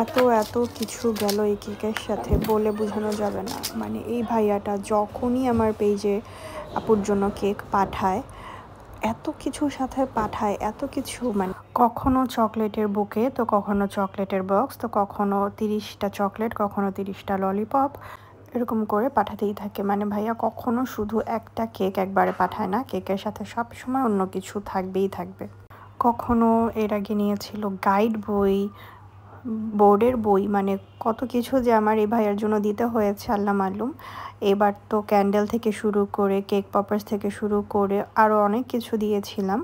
এত এত কিছু গেল এই কেকের সাথে বলে বোঝানো যাবে না। মানে এই ভাইয়াটা যখনই আমার পেজে আপুর জন্য কেক পাঠায়, এত কিছুর সাথে পাঠায়, এত কিছু, মানে কখনো চকলেটের বুকে, তো কখনো চকলেটের বক্স, তো কখনো 30টা চকলেট, কখনো 30টা ললিপপ, এরকম করে পাঠাতেই থাকে। মানে ভাইয়া কখনো শুধু একটা কেক একবারে পাঠায় না, কেকের সাথে সবসময় অন্য কিছু থাকবেই থাকবে। কখনো এর আগে নিয়েছিল গাইড বই, বোর্ডের বই, মানে কত কিছু যে আমার এই ভাইয়ার জন্য দিতে হয়েছে আল্লাহ মালুম। এবার তো ক্যান্ডেল থেকে শুরু করে কেক পপার্স থেকে শুরু করে আরও অনেক কিছু দিয়েছিলাম।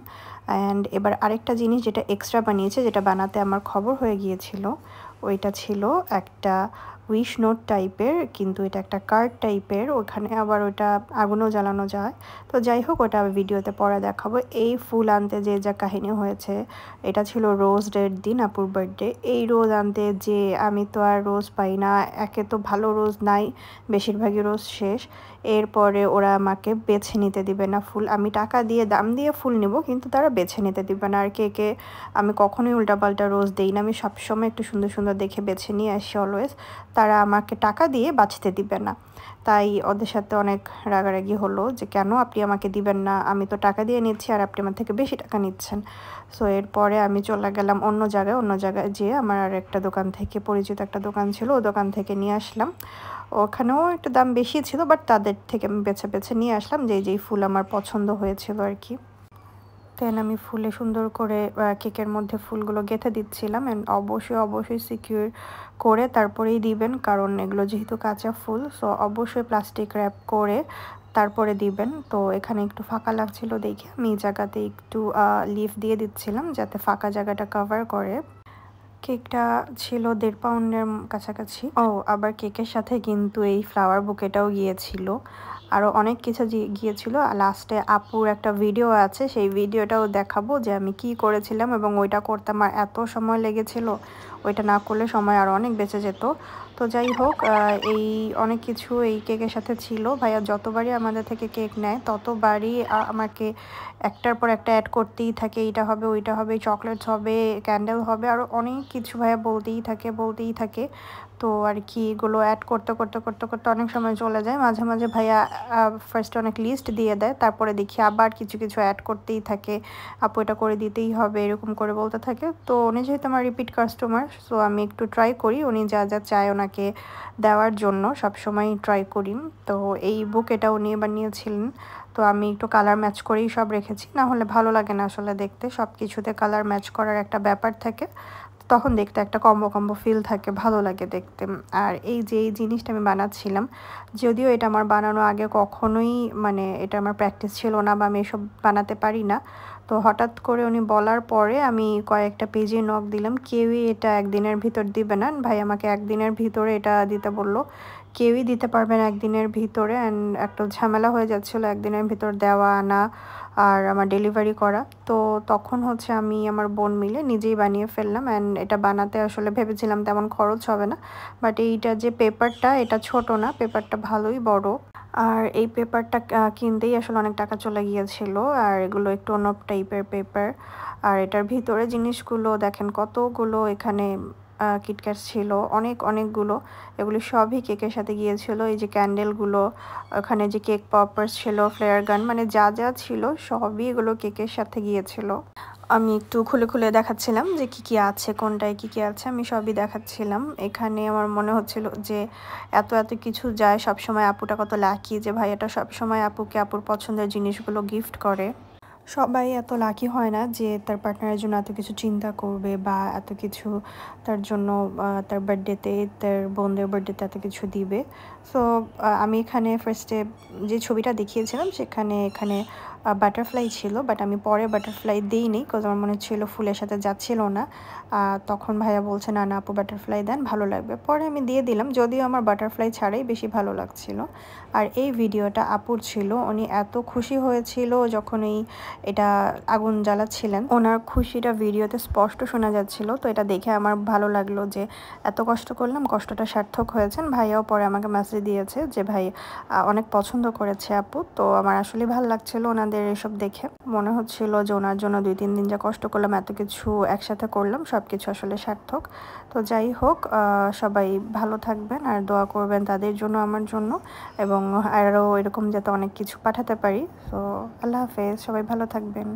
অ্যান্ড এবার আরেকটা জিনিস যেটা এক্সট্রা বানিয়েছে, যেটা বানাতে আমার খবর হয়ে গিয়েছিল, ওইটা ছিল একটা উইশ নোট টাইপের, কিন্তু এটা একটা কার্ড টাইপের, ওখানে আবার ওটা আগুনও জ্বালানো যায়। তো যাই হোক, ওটা ভিডিওতে পরে দেখাবো। এই ফুল আনতে যে যা কাহিনী হয়েছে, এটা ছিল রোজ ডের দিন, আপুর বার্থডে। এই রোজ আনতে যে আমি তো আর রোজ পাই না, একে তো ভালো রোজ নাই, বেশিরভাগই রোজ শেষ। এরপরে ওরা আমাকে বেছে নিতে দিবে না ফুল, আমি টাকা দিয়ে দাম দিয়ে ফুল নেব, কিন্তু তারা বেছে নিতে দিবে না। আর কেকে আমি কখনোই উল্টাপাল্টা রোজ দেই না, আমি সবসময় একটু সুন্দর সুন্দর দেখে বেছে নিয়ে আসি অলওয়েজ। তারা আমাকে টাকা দিয়ে বাছতে দিবে না। তাই ওদের সাথে অনেক রাগারাগি হলো যে কেন আপনি আমাকে দিবেন না, আমি তো টাকা দিয়ে নিচ্ছি আর আপনি আমার থেকে বেশি টাকা নিচ্ছেন। সো এরপরে আমি চলে গেলাম অন্য জায়গায় যেয়ে আমার আর একটা দোকান থেকে, পরিচিত একটা দোকান ছিল, ও দোকান থেকে নিয়ে আসলাম। ওখানেও একটু দাম বেশি ছিল, বাট তাদের থেকে আমি বেছে বেছে নিয়ে আসলাম যেই ফুল আমার পছন্দ হয়েছিল আর কি। দেন আমি ফুলে সুন্দর করে কেকের মধ্যে ফুলগুলো গেঁথে দিচ্ছিলাম। অ্যান্ড অবশ্যই সিকিউর করে তারপরেই দিবেন, কারণ এগুলো যেহেতু কাঁচা ফুল, সো অবশ্যই প্লাস্টিক র্যাপ করে তারপরে দিবেন। তো এখানে একটু ফাঁকা লাগছিল দেখে আমি এই জায়গাতে একটু লিফ দিয়ে দিচ্ছিলাম, যাতে ফাঁকা জায়গাটা কভার করে। কেকটা ছিল 1.5 পাউন্ডের কাছাকাছি। আবার কেকের সাথে কিন্তু এই ফ্লাওয়ার বুকেটাও গিয়েছিল, আরও অনেক কিছু গিয়েছিল। লাস্টে আপুর একটা ভিডিও আছে, সেই ভিডিওটাও দেখাবো যে আমি কি করেছিলাম, এবং ওইটা করতে আমার এত সময় লেগেছিল, ওইটা না করলে সময় আরও অনেক বেঁচে যেত। তো যাই হোক, এই অনেক কিছু এই কেকের সাথে ছিল। ভাইয়া যতবারই আমাদের থেকে কেক নেয় ততবারই আমাকে একটার পর একটা অ্যাড করতেই থাকে, এইটা হবে, ওইটা হবে, চকলেটস হবে, ক্যান্ডেল হবে, আরও অনেক কিছু ভাইয়া বলতেই থাকে। তো আর কি এগুলো অ্যাড করতে অনেক সময় চলে যায়। মাঝে মাঝে ভাইয়া ফার্স্টে অনেক লিস্ট দিয়ে দেয়, তারপরে দেখি আবার কিছু অ্যাড করতেই থাকে, আপু এটা করে দিতেই হবে, এরকম করে বলতে থাকে। তো উনি যেহেতু আমার রিপিট কাস্টমার, সো আমি একটু ট্রাই করি, উনি যা যা চায় ওনাকে দেওয়ার জন্য সবসময় ট্রাই করি। তো এই বুক এটা উনি বানিয়েছিলেন, তো আমি একটু কালার ম্যাচ করেই সব রেখেছি, না হলে ভালো লাগে না আসলে দেখতে, সব কিছুতে কালার ম্যাচ করার একটা ব্যাপার থাকে, তখন দেখতে একটা কম্বো ফিল থাকে, ভালো লাগে দেখতে। আর এই যে এই জিনিসটা আমি বানাচ্ছিলাম, যদিও এটা আমার বানানো আগে কখনোই, মানে এটা আমার প্র্যাকটিস ছিল না, বা আমি এসব বানাতে পারি না। তো হঠাৎ করে উনি বলার পরে আমি কয়েকটা পেজে নক দিলাম, কেউই এটা একদিনের ভিতর দিবে না। ভাই আমাকে একদিনের ভিতরে এটা দিতে বললো, কেউই দিতে পারবে না একদিনের ভিতরে। অ্যান্ড একটা ঝামেলা হয়ে যাচ্ছিলো একদিনের ভিতর দেওয়া আনা আর আমার ডেলিভারি করা। তো তখন হচ্ছে আমি আমার বোন মিলে নিজেই বানিয়ে ফেললাম। অ্যান্ড এটা বানাতে আসলে ভেবেছিলাম তেমন খরচ হবে না, বাট এইটা যে পেপারটা, এটা ছোট না, পেপারটা ভালোই বড়। আর এই পেপারটা কিনতেই আসলে অনেক টাকা চলে গিয়েছিল। আর এগুলো একটু অন্য টাইপের পেপার। আর এটার ভিতরে জিনিসগুলো দেখেন, কতগুলো এখানে কিটক্যাট ছিল, অনেকগুলো। এগুলি সবই কেকের সাথে গিয়েছিল। এই যে ক্যান্ডেলগুলো, ওখানে যে কেক পপার্স ছিল, ফ্লেয়ার গান, মানে যা যা ছিল সবই এগুলো কেকের সাথে গিয়েছিল। আমি একটু খুলে দেখাচ্ছিলাম যে কি আছে, কোনটায় কি আছে, আমি সবই দেখাচ্ছিলাম। এখানে আমার মনে হচ্ছিল যে এত কিছু যায়, সবসময় আপুটা কত লাকি যে ভাইয়াটা সবসময় আপুকে আপুর পছন্দের জিনিসগুলো গিফট করে। সবাই এত লাকি হয় না যে তার পার্টনারের জন্য এত কিছু চিন্তা করবে, বা এত কিছু তার জন্য তার বার্থডেতে, তার বোনদের বার্থডেতে এত কিছু দিবে। সো আমি এখানে ফার্স্টে যে ছবিটা দেখিয়েছিলাম, এখানে বাটারফ্লাই ছিল, বাট আমি পরে বাটারফ্লাই দিইনি, বিকজ আমার মনে ছিল ফুলের সাথে যাচ্ছিল না। তখন ভাইয়া বলছে না আপু বাটারফ্লাই দেন, ভালো লাগবে। পরে আমি দিয়ে দিলাম, যদিও আমার বাটারফ্লাই ছাড়াই বেশি ভালো লাগছিল। আর এই ভিডিওটা আপুর ছিল, উনি এত খুশি হয়েছিল যখন এটা আগুন জ্বালাচ্ছিলেন, ওনার খুশিটা ভিডিওতে স্পষ্ট শোনা যাচ্ছিল। তো এটা দেখে আমার ভালো লাগলো যে এত কষ্ট করলাম, কষ্টটা সার্থক হয়েছেন। ভাইয়াও পরে আমাকে মেসেজ দিয়েছে যে ভাই অনেক পছন্দ করেছে আপু। তো আমার আসলে ভালো লাগছিল ওনার ওনাদের এসব দেখে মনে হচ্ছিল যে ওনার জন্য 2-3 দিন যা কষ্ট করলাম, এত কিছু একসাথে করলাম, সব কিছু আসলে সার্থক। তো যাই হোক, সবাই ভালো থাকবেন আর দোয়া করবেন তাদের জন্য, আমার জন্য, এবং আরও এরকম যাতে অনেক কিছু পাঠাতে পারি। তো আল্লাহ হাফেজ, সবাই ভালো থাকবেন।